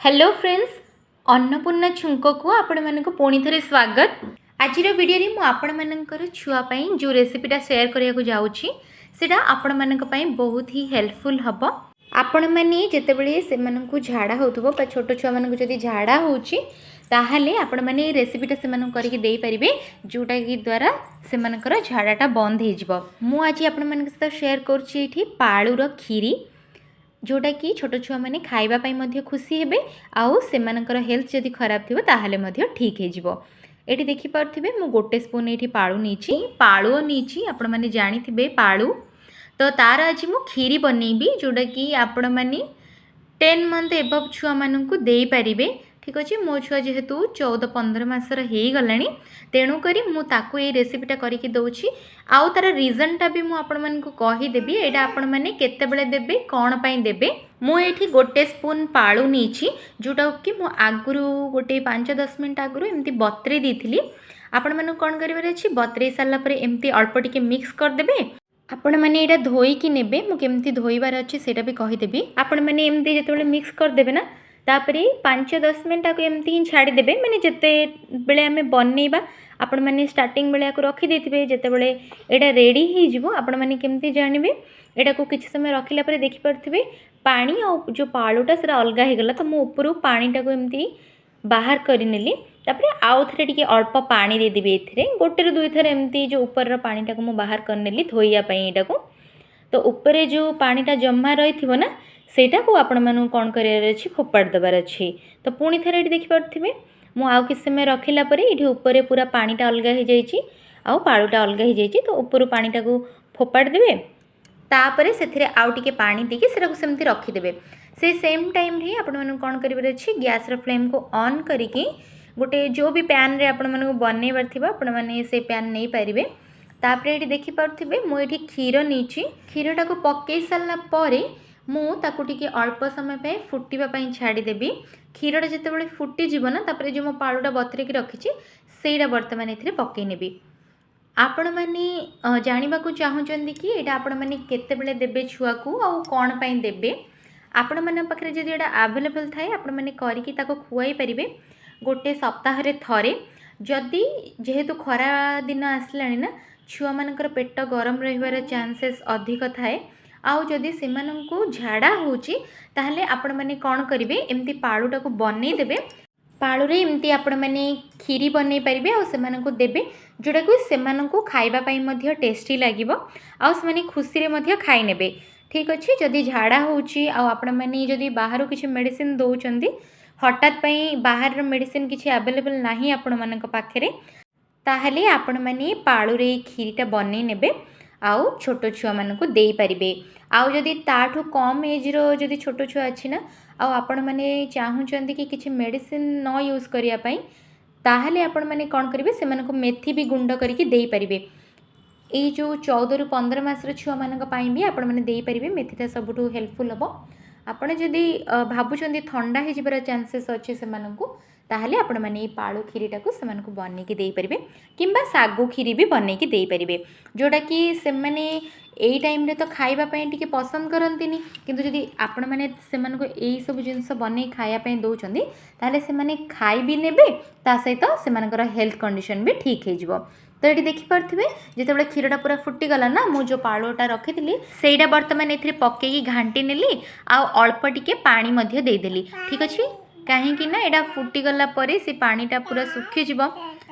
Hello friends, Annapurna छुंक को आपण मानक पुणी थे स्वागत। आज वीडियो रे मु आपण मानकर छुआ पई जो रेसिपीटा शेयर करिया को जाउछि सेटा आपण मानक पई बहुत ही हेल्पफुल हबो। आपण माने जेतेबेले से मानकु झाड़ा होतबो बा छोटो छुआ मानकु जदी झाड़ा होउछि ताहले आपण माने रेसिपीटा से मानक करिके देई परिबे जोटा कि द्वारा से मानकर झाड़ाटा बंद हे जिवो। मु आज आपण मानक साथ शेयर करछि एठी पाळुर खीरी जोटा कि छोट छुआ मैंने खावाई मध्य खुशी हेबे आउ सेमानकर हेल्थ जदि खराब थी ताहले मध्य ठीक हो। ये देखिपे मु गोटे स्पून ये पाळु नहीं पाळुओ नहीं आपण मैंने जानी पाळु तो तार आज मु खीरी बनैबी जोटा कि आपण मैंने 10 मंथ एबव छुआ मानू दे पारे। ठीक अच्छे मो छुआ जेहेतु 14-15 मासर हो गला तेणुक मुझे रेसिपीटा करके दौची आउ तार रिजनटा भी मुझे कहीदेवी यहाँ आपण मैंने केतेबेले देबे कौन पाई देबे। मुझे गोटे स्पून पाळु नहीं जोटा कि मु आगुरु गोटे 5-10 मिनट आगुरु एमती बतरे देइथिली। आपण मानू कौन करिवार अछि बतरे सारा पर एमती अल्प टिके मिक्स करदेबे। आपण मैंने यहाँ धोईकी नेबे मु केमती धोइबार अच्छी सेटा भी कहीदेवी। आपण मैंने एमती जितेबाला मिक्स करदेबे ना तापर 5-10 मिनट आपको एमती ही छाड़ीदेवे मैंने जिते बेले आम बनइबा आपण मैंने स्टार्टिंग बेले रखिदे जितेबले यहाँ रेडी हो आपण मैंने केमती जानवे यहाँ को किसी समय रखिला पर देखिपे पानी और जो पाळुटा से अलग होगला तो मु ऊपर पानीटा को एमती बाहर करनेली तापर आउ थे टे अल्प पानी देदेवी ए गोटे 2 थर एमती जो ऊपर पानीटा को मु बाहर करनेली धोइयापाई यहाँ को तो ऊपर जो पानीटा जमा रही ना सेटा को आपण मानू कौन करार अच्छी फोपाड़ देवार अच्छी। तो पुणी थे ये देखिपे मु आउ किसी समय रखिला पर ये ऊपर पूरा पानीटा अलग हो जाइए आउ पाळुटा अलग हो जाइए तो ऊपर पानीटा को फोपाड़ देवे तापर से आउ टिके पानी देके सेटा सेमती रखिदेवे। से सेम टाइम रे आपण मानू कौन करार अच्छी गैस फ्लेम को ऑन करके गोटे जो भी पैन रे आपण मानू बनइबार थिबा आपण माने से पैन नहीं पारिबे। तापर ये देखिपे मुझे क्षीर नहीं क्षीरटा को पकई सारा पर मुझे अल्प समय पे फुटापी छाड़देवी। क्षीरटा जितेबाला फुटीज ना तापर जो मो पाळुटा बतरे रखी से बर्तमान ये पकई नेबी। आपण मैंने जानवा चाहूँगी कि यहाँ आपण मैंने केतेबेले देबे छुआ को आउ कौन पाई देबे। आपण मन पाखे जब यहाँ आवेलेबल थाए आपण मैंने करके खुआई पारे गोटे सप्ताह थरे जदि जेहेतु खरा दिन आसला ना छुआ मानकर पेट गरम रहिबार चांसेस अधिक थाए आउ जदि से झाड़ा होची ताहले आपण मैंने कौन करेंगे एमती पाळुटा को बनई देबे। पाळुरे एमती आपण मैंने खीरी बनई पारे और से देबे जोटा कि से खाइबापी मध्य टेस्टी लगिबो आउ से खुशी रे खाई नेबे। ठीक अच्छे जदि झाड़ा होची आउ आपण मैंने जदि बाहर किसी मेडिसिन दौरान हठात पई बाहर मेडिसिन किसी अवेलेबल नाही आपण मानक पाखरे ताहले आपण मैंने पाळुरे खीरीटा बनई नेबे आउ छोट छुआ मानक दे पारिबे। आउ जदि ताठू कम एज रो जदि छोट छुआ अच्छी ना आउ आपण मैंने चाहूँगी कि किसी मेडिसिन न यूज करिया पई ताहले आपण मैंने कौन करेंगे से मेथी भी गुंड करके दे पारिबे। ये जो 14-15 मासर छुआ मानक पई भी आपण मैंने दे पारिबे मेथीटा सबुठू हेल्पफुल हबो। आपण जदि भाबुचंदी ठंडा हो जिबार चांसेस अच्छे से ताहले आपण मैंने पाळु खीरीटा को से बनईकी दे पारिबे किंबा सागु खीरी भी बनईकी दे पारिबे जोटा कि से माने एई टाइम रे तो खाइबा पई टिके पसंद करंतिनी किंतु जदि आपण माने से मानको एई सब जिंस बनै खाया पई दउचंदी ताहले से माने खाई भी नेबे ता सहित से मानकर हेल्थ कंडीशन भी ठीक हो जिवो। तो ये देखिपे जितेबाला क्षीरटा पूरा फुटीगला ना मु जो पाळुटा रखी सेटा बर्तमान ए पकईकी घाटी नेली आउ अल्प टिके पानी मध्य देदेली। ठीक अच्छे कहीं ना यहाँ फुटीगला से पानीटा पूरा सुखीज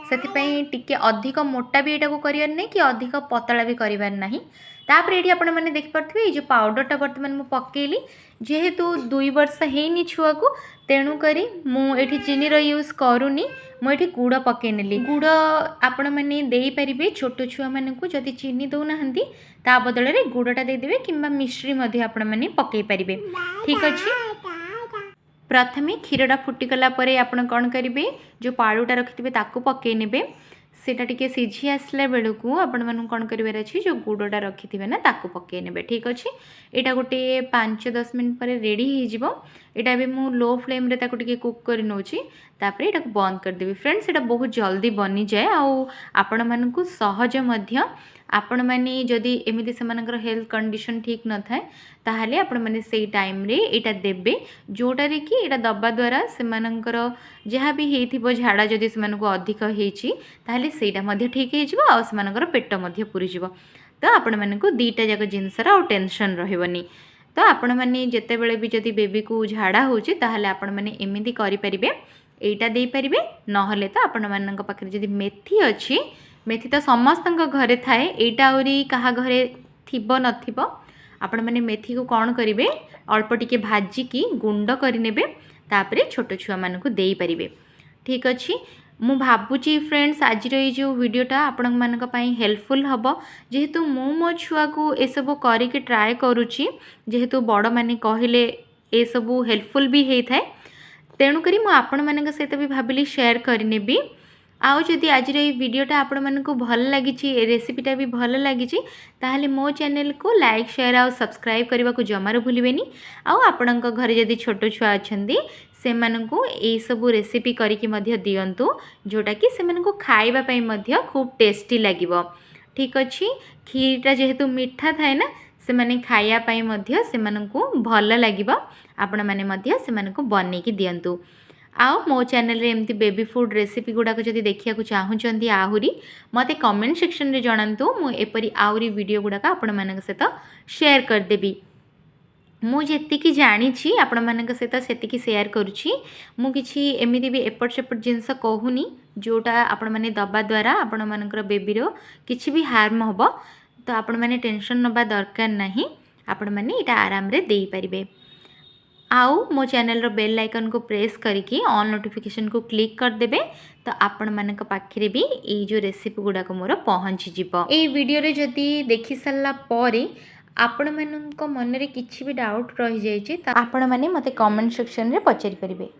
से टिके अधिक मोटा भी यहाँ करार नहीं कि अधिक पतला भी करार ना। तापर ये आपण मैंने देखिपे ये जो पाउडरटा बर्तमान मुझे पकईली जेहेतु 2 वर्ष है छुआ को तेणुक मुझे चीनीर यूज करूनी मुझे गुड़ पकई नेली। गुड़ आपण मैंने दे पारे छोट छुआ मानू जदि चीनी दौना ता बदल में गुड़टा देदेवे कि मिश्री आपण मैंने पकई पारे। ठीक अच्छे प्रथमे क्षीरटा फुटीगला आपण कौन करेंगे जो पाळुटा रखिथे ताकू पकई नेबे सेटा टिके सीझी आसला बेलू आपण मानू कौन करार अच्छी जो गुड़टा रखिथे ना ताकू पकई नेबे। ठीक अच्छे यहाँ गोटे 5-10 मिनट पर रेडी हो यहाँ भी मु लो फ्लेम रे ताकू टिके कुक कर नौची तापर यहाँ बंद करदेवी। फ्रेंड्स यहाँ बहुत जल्दी बनी जाए आउ आपण मानू सहज मध्य आपण माने जदि एमिति सेमानकर हेल्थ कंडीशन ठीक न थाए ताहले आपण माने सेई टाइम रे एटा देबे जोटा रे कि एटा दबा द्वारा सेमानकर जहाँ भी हेइथिबो झाड़ा जदि सेमानको अधिक हेइची ताहले सेटा मध्ये ठीक हे जिवो आ सेमानकर पेट मध्ये पुरी जिवो। तो आपण माननको दीटा जाक जिनसर आ टेंशन रहबनी। तो आपण माने जेते बेले भी जदि बेबी को झाड़ा होची ताहले आपण माने एमिति करि परिबे एटा देई परिबे नहले तो आपण माननक पाखरे जदि मेथी अछि मेथी तो समस्तଙ୍କ घरे थाए एटा आउरी कहा घरे थिबो नथिबो आपण माने मेथी को कौन करिवे अल्प टिके भाजी की गुंड करि नेबे तापरे छोट छुआ मानकु देई परिबे। ठीक अछि मु भाबुची फ्रेंड्स आज जो वीडियोटा आपण मानक पई हेल्पफुल हबो जेहेतु मो छुआ को ए सब करिके ट्राए करूची जेहेतु बड़ माने कहिले ए सब हेल्पफुल भी हेइ थाए तेणु करी मु आपण मानक सहित भी भाबिली शेयर करनेबी। आउ जदि आज वीडियोटा आपण मानकु भल लागिची ए रेसिपीटा भी भल लागिची ताहले मो चैनल को लाइक शेयर आ सब्सक्राइब करबा को जमार भूलिबेनी। आउ आपणक घरे जदि छोट छुआ अछंदी से मानकु ए सब रेसिपी करिकि मध्य दियंतु जोटा कि से मानकु खाइबा पई मध्य खूब टेस्टी लागिबो। ठीक अछि खीरटा जेहेतु मीठा थाए ना से माने खाइया पई मध्य से मानकु भल लागिबो आपण माने मध्य से मानकु बनै कि दियंतु। आओ मो चैनल रे एमती बेबी फूड रेसिपी गुड़ाक जदि देखिया को चाहूँगी आहरी मते कमेंट सेक्शन रे जणांतु मु एपरी आहरी वीडियो गुड़ाक आपण मानक सहित शेयर करदेबी। मु जेतिकी जानिछि आपण मानक सहित सेतिकी शेयर करूछि मु किछि एमिति भी एपट सेपट जिंस कहूनी जोटा आपण माने दबा द्वारा आपण मानकर बेबी रो किछि भी हार्म होबो तो आपण माने टेंशन नबा दरकार नाही आपण माने एटा आराम रे देई परिबे। आउ मो चैनल रो बेल आइकन को प्रेस करके ऑल नोटिफिकेशन को क्लिक कर देबे तो आपण मानक पाखरे भी ए जो रेसिपी गुडा को मोर पहुँची जिवो। ए वीडियो रे जदि देखि सल्ला परे आपण मानक मन रे किछि भी डाउट रहि जाय छि ता आपण माने मते कमेंट सेक्शन रे पचारि परिबे।